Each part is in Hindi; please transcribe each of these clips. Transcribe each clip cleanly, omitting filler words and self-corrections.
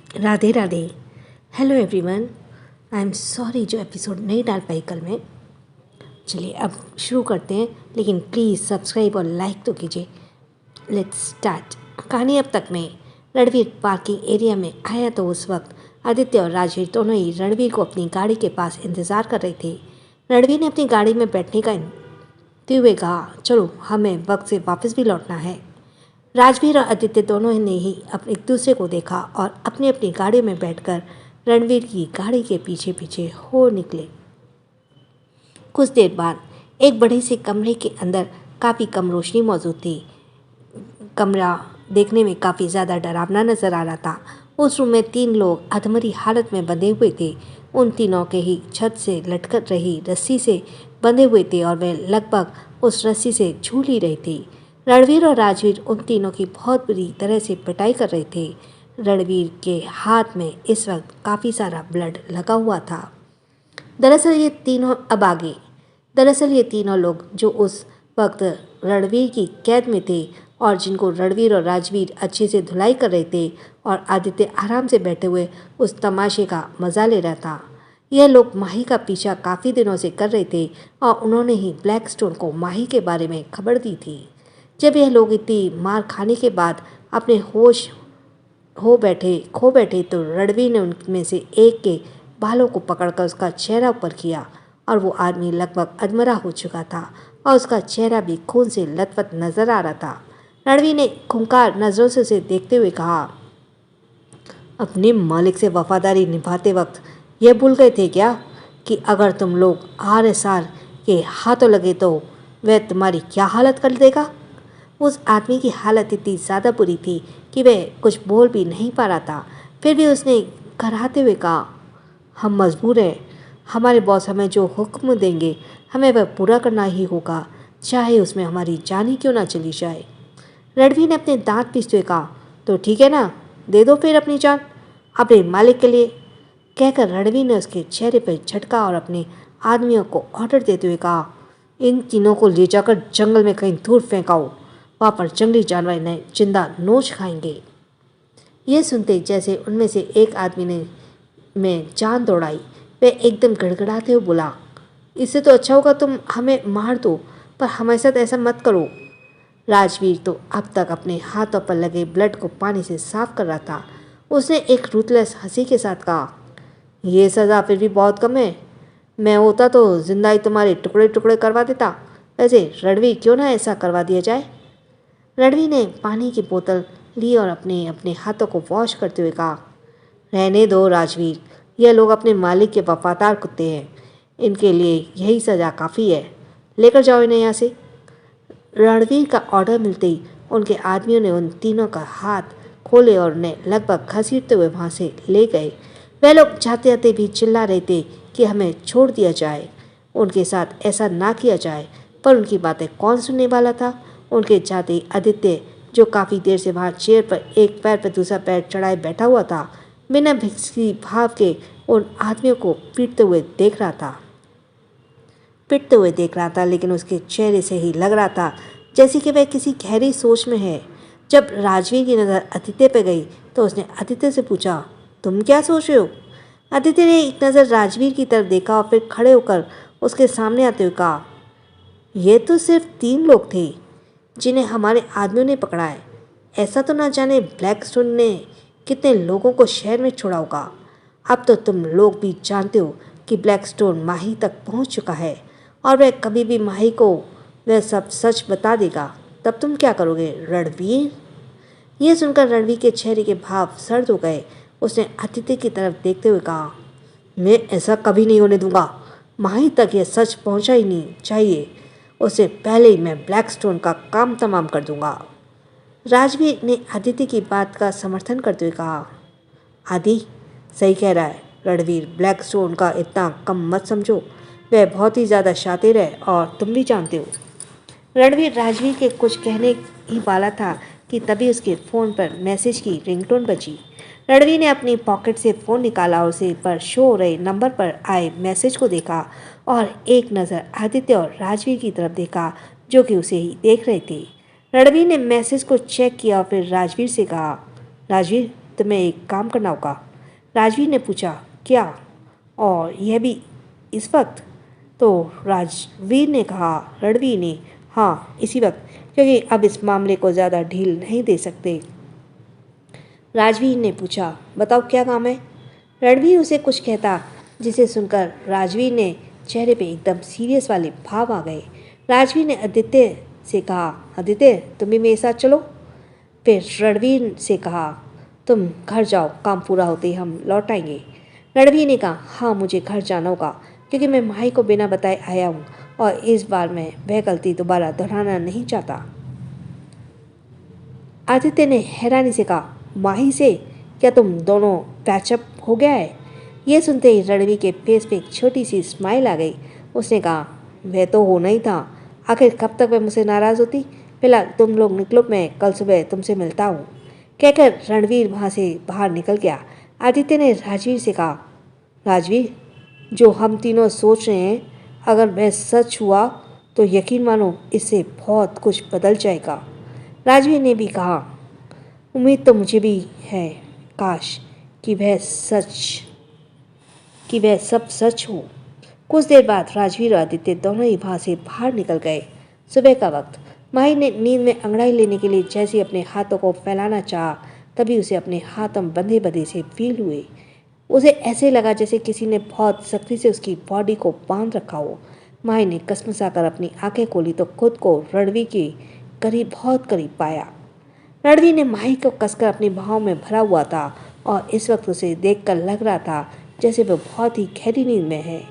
Radhe Radhe. Hello everyone. I am sorry जो एपिसोड नहीं डाल पाई कल में। चलिए अब शुरू करते हैं, लेकिन प्लीज़ सब्सक्राइब और लाइक तो कीजिए। Let's start. कहानी अब तक में रणवीर पार्किंग एरिया में आया तो उस वक्त आदित्य और राजवीर दोनों ही रणवीर को अपनी गाड़ी के पास इंतज़ार कर रहे थे। रणवीर ने अपनी गाड़ी में बैठने का ते हुए कहा, चलो हमें वक्त से वापस भी लौटना है। राजवीर और आदित्य दोनों ने ही एक दूसरे को देखा और अपनी अपनी गाड़ियों में बैठकर रणवीर की गाड़ी के पीछे पीछे हो निकले। कुछ देर बाद एक बड़े से कमरे के अंदर काफ़ी कम रोशनी मौजूद थी। कमरा देखने में काफ़ी ज़्यादा डरावना नज़र आ रहा था। उस रूम में 3 लोग अधमरी हालत में बंधे हुए थे। उन तीनों के ही छत से लटक रही रस्सी से बंधे हुए थे और वे लगभग उस रस्सी से झूल ही रहे थे। रणवीर और राजवीर उन तीनों की बहुत बुरी तरह से पिटाई कर रहे थे। रणवीर के हाथ में इस वक्त काफ़ी सारा ब्लड लगा हुआ था। दरअसल ये तीनों लोग जो उस वक्त रणवीर की कैद में थे और जिनको रणवीर और राजवीर अच्छे से धुलाई कर रहे थे, और आदित्य आराम से बैठे हुए उस तमाशे का मज़ा ले रहा था। यह लोग माही का पीछा काफ़ी दिनों से कर रहे थे और उन्होंने ही ब्लैक स्टोन को माही के बारे में खबर दी थी। जब यह लोग इतनी मार खाने के बाद अपने होश खो बैठे तो रणवीर ने उनमें से एक के बालों को पकड़कर उसका चेहरा ऊपर किया और वो आदमी लगभग अधमरा हो चुका था और उसका चेहरा भी खून से लथपथ नजर आ रहा था। रणवीर ने खूंखार नज़रों से उसे देखते हुए कहा, अपने मालिक से वफादारी निभाते वक्त यह भूल गए थे क्या कि अगर तुम लोग RSR के हाथों लगे तो वह तुम्हारी क्या हालत कर देगा। उस आदमी की हालत इतनी ज़्यादा बुरी थी कि वह कुछ बोल भी नहीं पा रहा था। फिर भी उसने कराहते हुए कहा, हम मजबूर हैं। हमारे बॉस हमें जो हुक्म देंगे हमें वह पूरा करना ही होगा, चाहे उसमें हमारी जान ही क्यों ना चली जाए। रणवीर ने अपने दांत पीसते हुए कहा, तो ठीक है ना, दे दो फिर अपनी जान अपने मालिक के लिए। कहकर रणवीर ने उसके चेहरे पर झटका और अपने आदमियों को ऑर्डर देते हुए कहा, इन तीनों को ले जाकर जंगल में कहीं दूर फेंकाओ, वहाँ पर जंगली जानवर इन्हें जिंदा नोच खाएंगे। ये सुनते जैसे उनमें से एक आदमी ने में जान दौड़ाई, वह एकदम गड़गड़ाते हुए बोला, इससे तो अच्छा होगा तुम हमें मार दो, पर हमारे साथ ऐसा मत करो। राजवीर तो अब तक अपने हाथों पर लगे ब्लड को पानी से साफ कर रहा था। उसने एक रूथलेस हंसी के साथ कहा, यह सज़ा फिर भी बहुत कम है। मैं होता तो जिंदा ही तुम्हारे टुकड़े टुकड़े करवा देता। वैसे रणवीर क्यों ना ऐसा करवा दिया जाए। रणवीर ने पानी की बोतल ली और अपने अपने हाथों को वॉश करते हुए कहा, रहने दो राजवीर, यह लोग अपने मालिक के वफादार कुत्ते हैं, इनके लिए यही सज़ा काफ़ी है, लेकर जाओ इन्हें यहाँ से। रणवीर का ऑर्डर मिलते ही उनके आदमियों ने उन तीनों का हाथ खोले और उन्हें लगभग घसीटते हुए वहाँ से ले गए। वे लोग जाते जाते भी चिल्ला रहे थे कि हमें छोड़ दिया जाए, उनके साथ ऐसा ना किया जाए, पर उनकी बातें कौन सुनने वाला था। उनके जाते ही आदित्य, जो काफ़ी देर से वहाँ चेयर पर एक पैर पर दूसरा पैर चढ़ाए बैठा हुआ था, बिना किसी भाव के उन आदमियों को पिटते हुए देख रहा था, लेकिन उसके चेहरे से ही लग रहा था जैसे कि वह किसी गहरी सोच में है। जब राजवीर की नज़र आदित्य पर गई तो उसने आदित्य से पूछा, तुम क्या सोच रहे हो। आदित्य ने एक नज़र राजवीर की तरफ देखा और फिर खड़े होकर उसके सामने आते हुए कहा, ये तो सिर्फ 3 लोग थे जिन्हें हमारे आदमियों ने पकड़ा है। ऐसा तो ना जाने ब्लैकस्टोन ने कितने लोगों को शहर में छोड़ा होगा। अब तो तुम लोग भी जानते हो कि ब्लैकस्टोन माही तक पहुंच चुका है और वह कभी भी माही को वह सब सच बता देगा। तब तुम क्या करोगे रणवीर। यह सुनकर रणवीर के चेहरे के भाव सर्द हो गए। उसने आदित्य की तरफ देखते हुए कहा, मैं ऐसा कभी नहीं होने दूंगा। माही तक यह सच पहुंचा ही नहीं चाहिए, उससे पहले ही मैं ब्लैकस्टोन का काम तमाम कर दूंगा। राजवीर ने आदित्य की बात का समर्थन करते हुए कहा, आदि सही कह रहा है रणवीर, ब्लैकस्टोन का इतना कम मत समझो, वह बहुत ही ज़्यादा शातिर है और तुम भी जानते हो। रणवीर राजवीर के कुछ कहने ही वाला था कि तभी उसके फ़ोन पर मैसेज की रिंगटोन बजी। रणवीर ने अपनी पॉकेट से फ़ोन निकाला और उसे पर शो हो रहे नंबर पर आए मैसेज को देखा और एक नज़र आदित्य और राजवीर की तरफ देखा, जो कि उसे ही देख रहे थे। रणवीर ने मैसेज को चेक किया और फिर राजवीर से कहा, राजवीर तुम्हें एक काम करना होगा। राजवीर ने पूछा, क्या, और यह भी इस वक्त? तो राजवीर ने कहा, रणवीर ने, हाँ इसी वक्त, क्योंकि अब इस मामले को ज़्यादा ढील नहीं दे सकते। राजवीर ने पूछा, बताओ क्या काम है? रणवीर उसे कुछ कहता, जिसे सुनकर राजवीर ने चेहरे पे एकदम सीरियस वाले भाव आ गए। राजवीर ने आदित्य से कहा, आदित्य तुम भी मेरे साथ चलो। फिर रणवीर से कहा, तुम घर जाओ, काम पूरा होते ही हम लौट आएंगे। रणवीर ने कहा, हाँ मुझे घर जाना होगा, क्योंकि मैं माही को बिना बताए आया हूँ और इस बार मैं वह गलती दोबारा दोहराना नहीं चाहता। आदित्य ने हैरानी से कहा, माही से? क्या तुम दोनों पैचअप हो गया है? यह सुनते ही रणवीर के फेस पे एक छोटी सी स्माइल आ गई। उसने कहा, वह तो होना ही था, आखिर कब तक वह मुझसे नाराज़ होती। फिलहाल तुम लोग निकलो, मैं कल सुबह तुमसे मिलता हूँ। कहकर रणवीर वहाँ से बाहर निकल गया। आदित्य ने राजवीर से कहा, राजवीर जो हम तीनों सोच रहे हैं, अगर वह सच हुआ तो यकीन मानो इससे बहुत कुछ बदल जाएगा। राजवीर ने भी कहा, उम्मीद तो मुझे भी है, काश कि वह सब सच हो। कुछ देर बाद राजवीर और आदित्य दोनों ही वहाँ से बाहर निकल गए। सुबह का वक्त। माही ने नींद में अंगड़ाई लेने के लिए जैसे ही अपने हाथों को फैलाना चाहा, तभी उसे अपने हाथों बंधे बंधे से फील हुए। उसे ऐसे लगा जैसे किसी ने बहुत सख्ती से उसकी बॉडी को बांध रखा हो। माही ने कसमसाकर अपनी आंखें खोली तो खुद को रणवीर के करीब, बहुत करीब पाया। रणवीर ने माही को कसकर अपनी बाहों में भरा हुआ था और इस वक्त उसे देखकर लग रहा था जैसे वह बहुत ही गहरी नींद में है।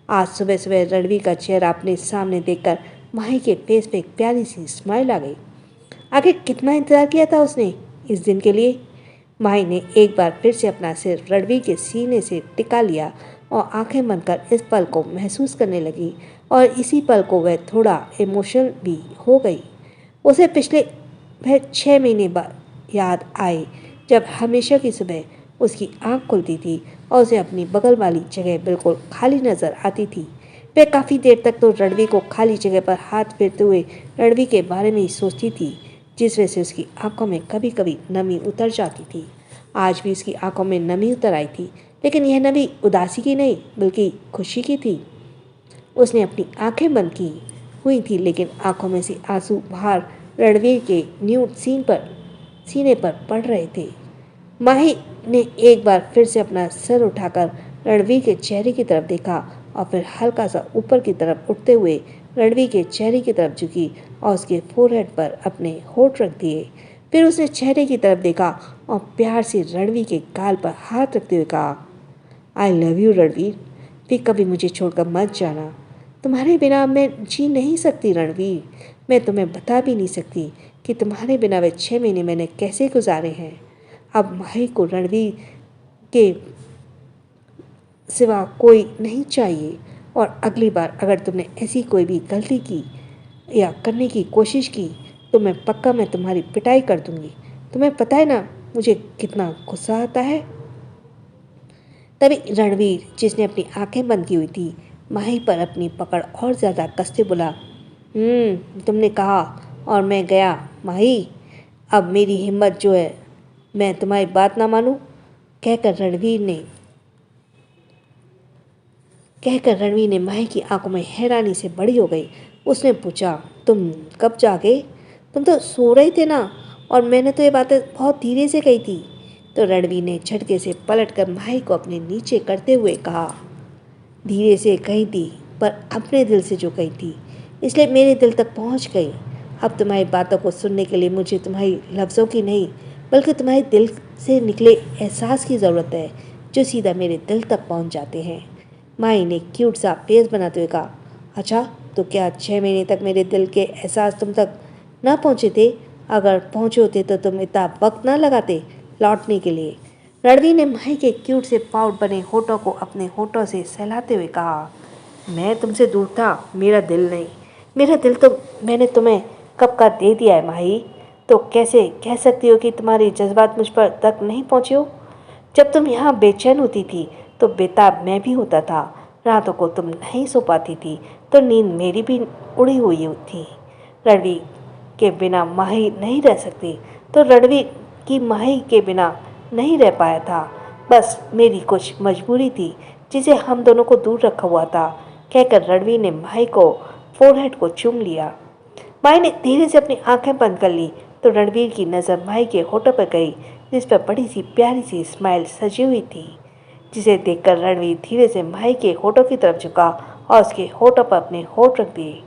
आज सुबह सुबह रणवीर का चेहरा अपने सामने देखकर माही के फेस पे एक प्यारी सी स्माइल आ गई। आखिर कितना इंतजार किया था उसने इस दिन के लिए। माही ने एक बार फिर से अपना सिर रणवीर के सीने से टिका लिया और आंखें बंद कर इस पल को महसूस करने लगी, और इसी पल को वह थोड़ा इमोशनल भी हो गई। उसे पिछले वह 6 महीने बाद याद आए, जब हमेशा की सुबह उसकी आंख खुलती थी और उसे अपनी बगल वाली जगह बिल्कुल खाली नजर आती थी। वह काफ़ी देर तक तो रणवीर को खाली जगह पर हाथ फेरते हुए रणवीर के बारे में ही सोचती थी, जिस वजह से उसकी आंखों में कभी कभी नमी उतर जाती थी। आज भी उसकी आंखों में नमी उतर आई थी, लेकिन यह नमी उदासी की नहीं बल्कि खुशी की थी। उसने अपनी आंखें बंद की हुई थी, लेकिन आंखों में से आंसू बाहर रणवीर के न्यूड सीने पर पड़ रहे थे। माही ने एक बार फिर से अपना सर उठाकर रणवीर के चेहरे की तरफ देखा और फिर हल्का सा ऊपर की तरफ उठते हुए रणवीर के चेहरे की तरफ झुकी और उसके फोरहेड पर अपने होंठ रख दिए। फिर उसने चेहरे की तरफ देखा और प्यार से रणवीर के गाल पर हाथ रखते हुए कहा, आई लव यू रणवीर, फिर कभी मुझे छोड़कर मत जाना। तुम्हारे बिना मैं जी नहीं सकती रणवीर। मैं तुम्हें बता भी नहीं सकती कि तुम्हारे बिना वे 6 महीने मैंने कैसे गुजारे हैं। अब माही को रणवीर के सिवा कोई नहीं चाहिए, और अगली बार अगर तुमने ऐसी कोई भी गलती की या करने की कोशिश की तो मैं तुम्हारी पिटाई कर दूंगी। तुम्हें पता है ना मुझे कितना गुस्सा आता है। तभी रणवीर, जिसने अपनी आंखें बंद की हुई थी, माही पर अपनी पकड़ और ज़्यादा कसते बोला, तुमने कहा और मैं गया माही, अब मेरी हिम्मत जो है मैं तुम्हारी बात ना मानूं। कहकर रणवीर ने माही की आंखों में हैरानी से बड़ी हो गई। उसने पूछा, तुम कब जागे? तुम तो सो रहे थे ना, और मैंने तो ये बातें बहुत धीरे से कही थी। तो रणवीर ने झटके से पलटकर माही को अपने नीचे करते हुए कहा, धीरे से कही थी पर अपने दिल से जो कही थी, इसलिए मेरे दिल तक पहुंच गई। अब तुम्हारी बातों को सुनने के लिए मुझे तुम्हारी लफ्ज़ों की नहीं बल्कि तुम्हारे दिल से निकले एहसास की ज़रूरत है, जो सीधा मेरे दिल तक पहुंच जाते हैं। माही ने क्यूट सा फेस बनाते हुए कहा, अच्छा तो क्या 6 महीने तक मेरे दिल के एहसास तुम तक ना पहुँचे थे? अगर पहुँचे होते तो तुम इतना वक्त ना लगाते लौटने के लिए। रणवीर ने माही के क्यूट से पाउट बने होठों को अपने होठों से सहलाते हुए कहा, मैं तुमसे दूर था, मेरा दिल नहीं। मेरा दिल तो मैंने तुम्हें कब का दे दिया है माही। तो कैसे कह सकती हो कि तुम्हारे जज्बात मुझ पर तक नहीं पहुँचे हो? जब तुम यहाँ बेचैन होती थी तो बेताब मैं भी होता था। रातों को तुम नहीं सो पाती थी तो नींद मेरी भी उड़ी हुई थी। रणवीर के बिना माही नहीं रह सकती, तो रणवीर की माही के बिना नहीं रह पाया था। बस मेरी कुछ मजबूरी थी जिसे हम दोनों को दूर रखा हुआ था, कहकर रणवीर ने माही को फोरहेड को चूम लिया। माही ने धीरे से अपनी आंखें बंद कर ली तो रणवीर की नज़र माही के होठों पर गई, जिस पर बड़ी सी प्यारी सी स्माइल सजी हुई थी, जिसे देखकर रणवीर धीरे से माही के होठों की तरफ झुका और उसके होठों पर अपने होठ रख दिए।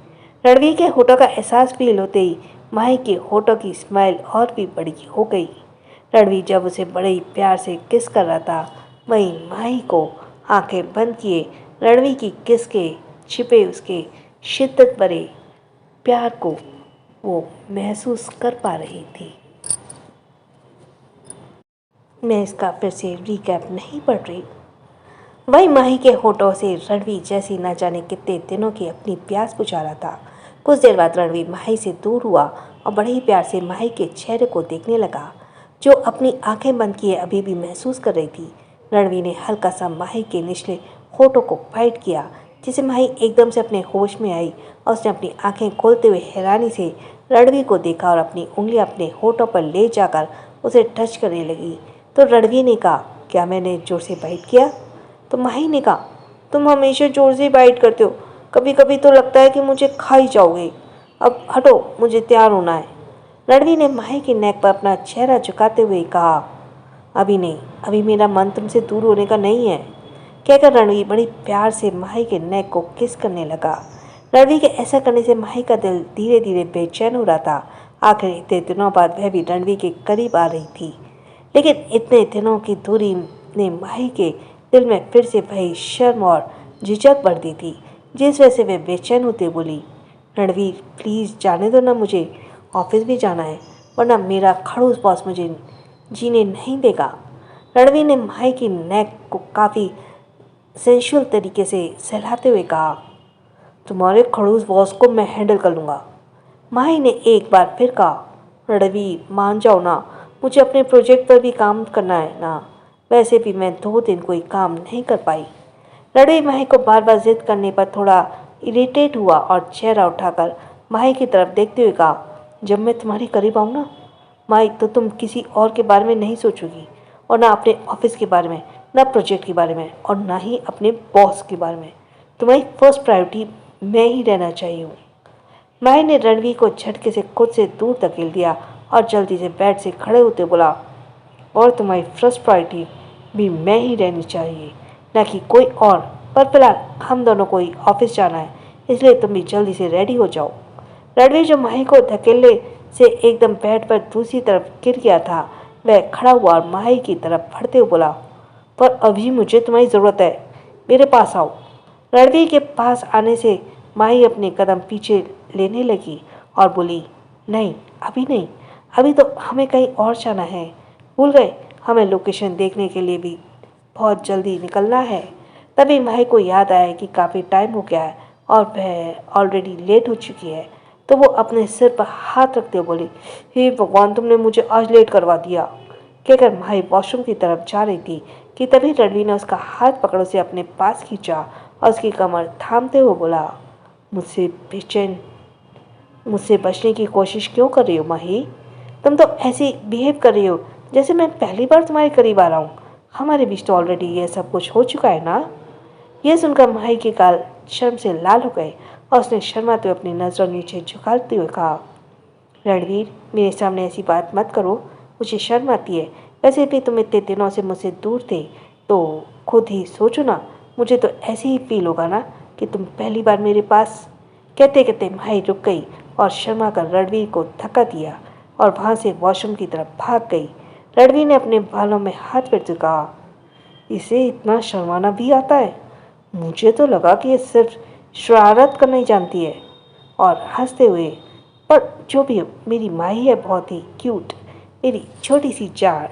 रणवीर के होठों का एहसास फील होते ही माही के होठों की स्माइल और भी बड़ी हो गई। रणवीर जब उसे बड़े ही प्यार से किस कर रहा था, वहीं माही को आंखें बंद किए रणवीर की किस के छिपे उसके शिद्दत भरे प्यार को वो महसूस कर पा रही थी। मैं इसका फिर से रिकैप नहीं पढ़ रही। वही माही के होठों से रणवीर जैसी न जाने कितने दिनों की अपनी प्यास बुझा रहा था। कुछ देर बाद रणवीर माही से दूर हुआ और बड़े ही प्यार से माही के चेहरे को देखने लगा, जो अपनी आंखें बंद किए अभी भी महसूस कर रही थी। रणवीर ने हल्का सा माही के निचले होठों को बाइट किया, जिसे माही एकदम से अपने होश में आई और उसने अपनी आंखें खोलते हुए हैरानी से रणवीर को देखा और अपनी उंगलियां अपने होठों पर ले जाकर उसे टच करने लगी। तो रणवीर ने कहा, क्या मैंने जोर से बाइट किया? तो माही ने कहा, तुम हमेशा जोर से बाइट करते हो, कभी कभी तो लगता है कि मुझे खा ही जाओगे। अब हटो, मुझे तैयार होना है। रणवीर ने माही की नेक पर अपना चेहरा झुकाते हुए कहा, अभी नहीं, अभी मेरा मन तुमसे दूर होने का नहीं है, कहकर रणवीर बड़ी प्यार से माही के नेक को किस करने लगा। रणवीर के ऐसा करने से माही का दिल धीरे धीरे बेचैन हो रहा था। आखिर इतने दिनों बाद वह भी रणवीर के करीब आ रही थी, लेकिन इतने दिनों की दूरी ने माही के दिल में फिर से वही शर्म और झिझक बढ़ दी थी, जिस वजह से वे बेचैन होते बोली, रणवीर प्लीज़ जाने दो ना, मुझे ऑफिस भी जाना है, वरना मेरा खड़ूस बॉस मुझे जीने नहीं देगा। रणवीर ने माही की नेक को काफ़ी सेंशुअल तरीके से सहलाते हुए कहा, तुम्हारे खड़ूस बॉस को मैं हैंडल कर लूँगा। माही ने एक बार फिर कहा, रणवीर मान जाओ ना, मुझे अपने प्रोजेक्ट पर भी काम करना है ना, वैसे भी मैं 2 दिन कोई काम नहीं कर पाई। रणवीर माही को बार बार जिद करने पर थोड़ा इरिटेट हुआ और चेहरा उठाकर माही की तरफ देखते हुए कहा, जब मैं तुम्हारे करीब आऊँ ना माही, तो तुम किसी और के बारे में नहीं सोचोगी, और ना अपने ऑफिस के बारे में, ना प्रोजेक्ट के बारे में, और ना ही अपने बॉस के बारे में। तुम्हारी फर्स्ट प्रायोरिटी मैं ही रहना चाहिए हूँ। माही ने रणवीर को झटके से खुद से दूर धकेल दिया और जल्दी से बेड से खड़े होते बोला, और तुम्हारी फर्स्ट प्रायोरिटी भी मैं ही रहनी चाहिए, ना कि कोई और। पर फिलहाल हम दोनों को ही ऑफिस जाना है, इसलिए तुम भी जल्दी से रेडी हो जाओ। रणवीर जो माही को धकेलने से एकदम बेड पर दूसरी तरफ गिर गया था, वह खड़ा हुआ और माही की तरफ बढ़ते हुए बोला, पर अभी मुझे तुम्हारी ज़रूरत है, मेरे पास आओ। रणवीर के पास आने से माही अपने कदम पीछे लेने लगी और बोली, नहीं अभी नहीं, अभी तो हमें कहीं और जाना है, भूल गए, हमें लोकेशन देखने के लिए भी बहुत जल्दी निकलना है। तभी माही को याद आया कि काफ़ी टाइम हो गया है और वह ऑलरेडी लेट हो चुकी है, तो वो अपने सिर पर हाथ रखते हुए बोली, हे भगवान, तुमने मुझे आज लेट करवा दिया, कहकर माही वॉशरूम की तरफ जा रही थी कि तभी रणवीर ने उसका हाथ पकड़ उसे अपने पास खींचा और उसकी कमर थामते हुए बोला, मुझसे बचने की कोशिश क्यों कर रही हो माही? तुम तो ऐसी बिहेव कर रही हो जैसे मैं पहली बार तुम्हारे करीब आ रहा हूँ। हमारे बीच तो ऑलरेडी ये सब कुछ हो चुका है ना। यह सुनकर माही के गाल शर्म से लाल हो गए और उसने शर्माते हुए अपनी नज़र नीचे झुकाते हुए कहा, रणवीर मेरे सामने ऐसी बात मत करो, मुझे शर्म आती है। वैसे भी तुम इतने दिनों से मुझसे दूर थे, तो खुद ही सोचो ना, मुझे तो ऐसे ही फील होगा ना कि तुम पहली बार मेरे पास। कहते कहते माही रुक गई और शर्मा कर रणवीर को धक्का दिया और वहाँ से वॉशरूम की तरफ भाग गई। रणवीर ने अपने बालों में हाथ फेरते कहा, इसे इतना शर्माना भी आता है? मुझे तो लगा कि ये सिर्फ शरारत करना ही जानती है। और हंसते हुए, पर जो भी हो, मेरी माही है बहुत ही क्यूट, मेरी छोटी सी जान।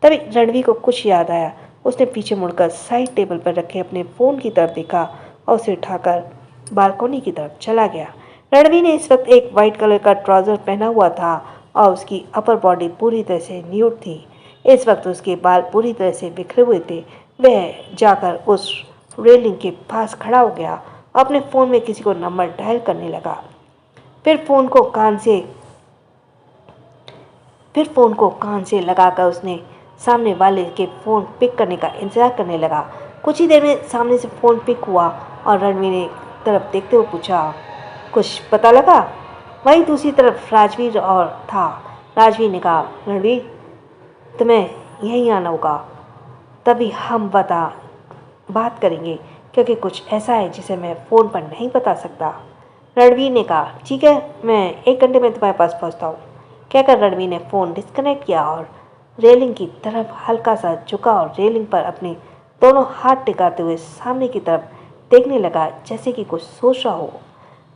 तभी रणवीर को कुछ याद आया। उसने पीछे मुड़कर साइड टेबल पर रखे अपने फ़ोन की तरफ देखा और उसे उठाकर बालकनी की तरफ चला गया। रणवीर ने इस वक्त एक वाइट कलर का ट्राउज़र पहना हुआ था और उसकी अपर बॉडी पूरी तरह से न्यूड थी। इस वक्त उसके बाल पूरी तरह से बिखरे हुए थे। वह जाकर उस रेलिंग के पास खड़ा हो गया और अपने फ़ोन में किसी को नंबर डायल करने लगा। फिर फ़ोन को कान से लगाकर उसने सामने वाले के फ़ोन पिक करने का इंतज़ार करने लगा। कुछ ही देर में सामने से फ़ोन पिक हुआ और रणवीर ने तरफ देखते हुए पूछा, कुछ पता लगा? वहीं दूसरी तरफ राजवीर और था। राजवीर ने कहा, रणवीर तुम्हें यहीं आना होगा, तभी हम बात करेंगे, क्योंकि कुछ ऐसा है जिसे मैं फ़ोन पर नहीं बता सकता। रणवीर ने कहा, ठीक है, मैं 1 घंटे में तुम्हारे पास पहुंचता हूँ। कहकर रणवीर ने फ़ोन डिस्कनेक्ट किया और रेलिंग की तरफ हल्का सा झुका और रेलिंग पर अपने दोनों हाथ टिकाते हुए सामने की तरफ देखने लगा, जैसे कि कुछ सोच रहा हो।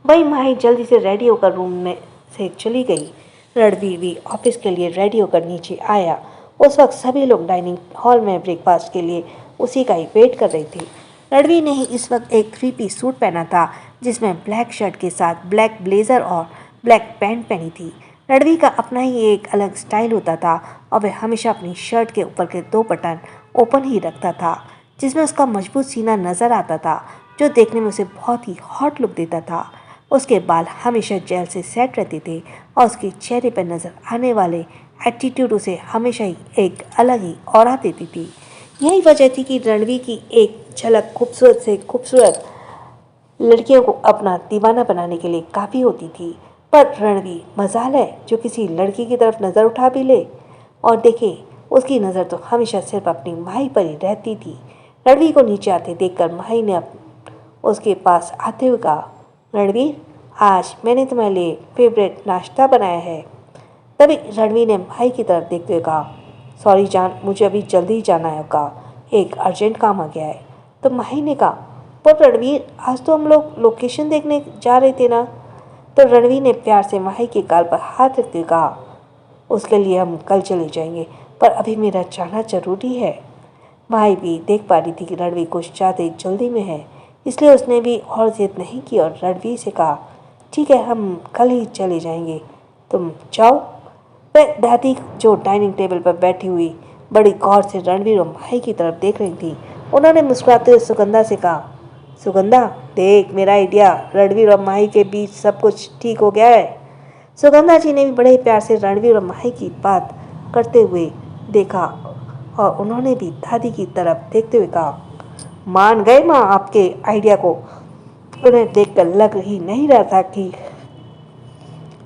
वही माही जल्दी से रेडी होकर रूम में से चली गई। रणवीर भी ऑफिस के लिए रेडी होकर नीचे आया। उस वक्त सभी लोग डाइनिंग हॉल में ब्रेकफास्ट के लिए उसी का ही वेट कर रही थी। रणवीर ने ही इस वक्त एक 3 पीस सूट पहना था, जिसमें ब्लैक शर्ट के साथ ब्लैक ब्लेजर और ब्लैक पैंट पहनी थी। रणवीर का अपना ही एक अलग स्टाइल होता था और वह हमेशा अपनी शर्ट के ऊपर के 2 बटन ओपन ही रखता था, जिसमें उसका मजबूत सीना नजर आता था, जो देखने में उसे बहुत ही हॉट लुक देता था। उसके बाल हमेशा जेल से सेट रहते थे और उसके चेहरे पर नजर आने वाले एटीट्यूड उसे हमेशा ही एक अलग ही ऑरा देती थी। यही वजह थी कि रणवीर की एक झलक खूबसूरत से खूबसूरत लड़कियों को अपना दीवाना बनाने के लिए काफ़ी होती थी। पर रणवीर मजाल है जो किसी लड़की की तरफ नज़र उठा भी ले, और देखे उसकी नज़र तो हमेशा सिर्फ अपनी माही पर ही रहती थी। रणवीर को नीचे आते देखकर माही ने उसके पास आते हुए कहा, रणवीर, आज मैंने तुम्हारे लिए फेवरेट नाश्ता बनाया है। तभी रणवीर ने माही की तरफ देखते हुए कहा, सॉरी जान, मुझे अभी जल्दी ही जाना होगा, एक अर्जेंट काम आ गया है। तो माही ने कहा, पर रणवीर, आज तो हम लोग लोकेशन देखने जा रहे थे ना। तो रणवीर ने प्यार से माही के गाल पर हाथ रखते हुए कहा, उसके लिए हम कल चले जाएंगे, पर अभी मेरा जाना जरूरी है। माही भी देख पा रही थी कि रणवीर कुछ ज़्यादा जल्दी में है, इसलिए उसने भी और जिद नहीं की और रणवीर से कहा, ठीक है, हम कल ही चले जाएंगे, तुम जाओ। वह दादी जो डाइनिंग टेबल पर बैठी हुई बड़ी गौर से रणवीर और माही की तरफ देख रही थी, उन्होंने मुस्कुराते हुए सुगंधा से कहा, सुगंधा देख, मेरा आइडिया, रणवीर और माही के बीच सब कुछ ठीक हो गया है। सुगंधा जी ने भी बड़े प्यार से रणवीर और माही की बात करते हुए देखा और उन्होंने भी दादी की तरफ देखते हुए कहा, मान गए माँ आपके आइडिया को। उन्हें देखकर लग ही नहीं रहा था कि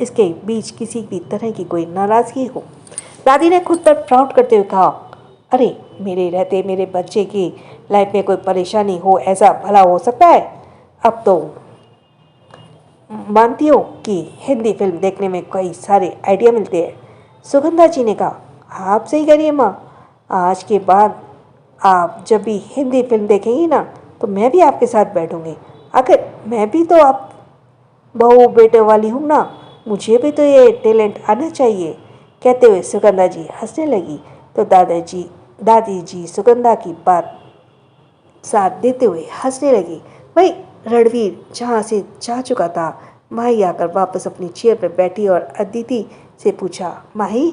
इसके बीच किसी भी तरह की कोई नाराजगी हो। दादी ने खुद पर प्राउड करते हुए कहा, अरे मेरे रहते मेरे बच्चे की लाइफ में कोई परेशानी हो, ऐसा भला हो सकता है? अब तो मानती हो कि हिंदी फिल्म देखने में कई सारे आइडिया मिलते हैं। सुगंधा जी ने कहा, आप सही करिए माँ, आज के बाद आप जब भी हिंदी फिल्म देखेंगी ना, तो मैं भी आपके साथ बैठूंगी। आखिर मैं भी तो आप बहू बेटे वाली हूँ ना, मुझे भी तो ये टैलेंट आना चाहिए। कहते हुए सुगंधा जी हंसने लगी तो दादी जी सुगंधा की बात साथ देते हुए हंसने लगी। वही रणवीर जहाँ से जा चुका था, माही आकर वापस अपनी चेयर पर बैठी और अदिति से पूछा, माही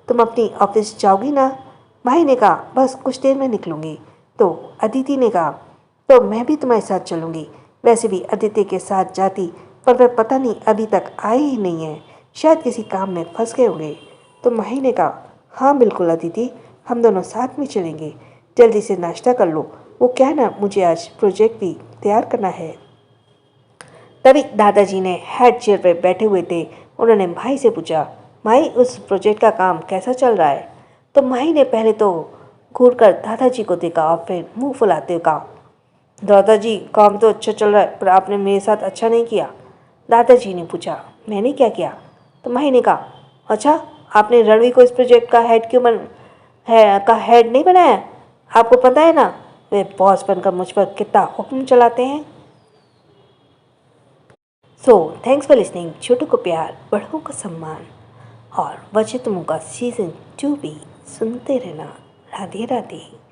तुम अपनी ऑफिस जाओगी ना? माही ने कहा, बस कुछ देर में निकलूंगी। तो अदिति ने कहा, तो मैं भी तुम्हारे साथ चलूंगी। वैसे भी अदिति के साथ जाती, पर वह पता नहीं अभी तक आए ही नहीं है, शायद किसी काम में फंस गए होंगे। तो माही ने कहा, हाँ बिल्कुल अदिति, हम दोनों साथ में चलेंगे। जल्दी से नाश्ता कर लो, वो क्या है ना, मुझे आज प्रोजेक्ट भी तैयार करना है। तभी दादाजी ने हेड चेयर पर बैठे हुए थे, उन्होंने माही से पूछा, माही उस प्रोजेक्ट का काम कैसा चल रहा है? तो माही ने पहले तो घूरकर दादाजी को देखा और फिर मुंह फुलाते हुए कहा, दादाजी काम तो अच्छा चल रहा है, पर आपने मेरे साथ अच्छा नहीं किया। दादाजी ने पूछा, मैंने क्या किया? तो माही ने कहा, अच्छा आपने रणवीर को इस प्रोजेक्ट का हेड नहीं बनाया? आपको पता है ना वे बॉस बनकर मुझ पर कितना हुक्म चलाते हैं। So thanks for listening. छोटों को प्यार, बड़ों को सम्मान और वजह तुमों का सीजन 2 भी सुनते रहना। राधे राधे।